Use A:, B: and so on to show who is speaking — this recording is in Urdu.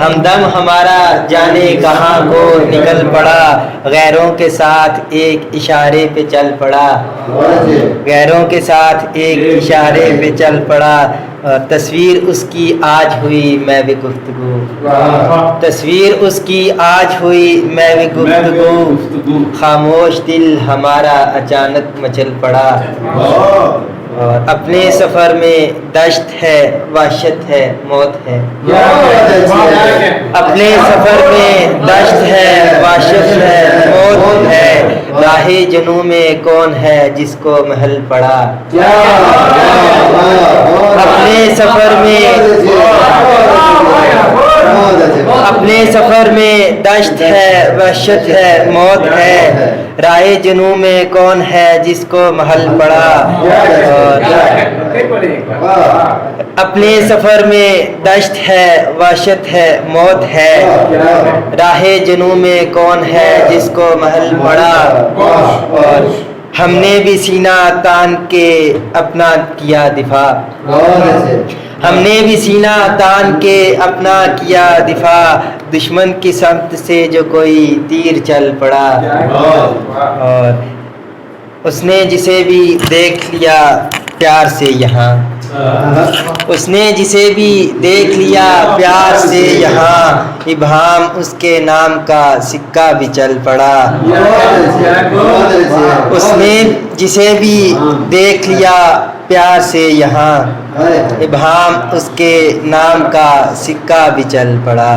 A: ہمدم ہمارا جانے کہاں کو نکل پڑا، غیروں کے ساتھ ایک اشارے پہ چل پڑا، غیروں کے ساتھ ایک اشارے پہ چل پڑا، تصویر اس کی آج ہوئی میں بھی گفتگو، تصویر اس کی آج ہوئی میں بھی گفتگو، خاموش دل ہمارا اچانک مچل پڑا، اور اپنے سفر میں دشت ہے وحشت ہے موت ہے، اپنے سفر میں دشت ہے وحشت ہے موت ہے، راہ جنوں میں کون ہے جس کو محل پڑا، اپنے سفر میں دشت ہے وحشت ہے موت ہے، راہ جنوں میں کون ہے جس کو محل پڑا، اپنے سفر میں دشت ہے وحشت ہے موت ہے، راہ جنوں میں کون ہے جس کو محل پڑا، اور ہم نے بھی سینہ تان کے اپنا کیا دفاع، ہم نے بھی سینہ تان کے اپنا کیا دفاع، دشمن کی سمت سے جو کوئی تیر چل پڑا، اور اس نے جسے بھی دیکھ لیا پیار سے یہاں، اس نے جسے بھی دیکھ لیا پیار سے یہاں، ابہام اس کے نام کا سکہ بھی چل پڑا، اس نے جسے بھی دیکھ لیا پیار سے یہاں، ابہام اس کے نام کا سکہ بھی چل پڑا۔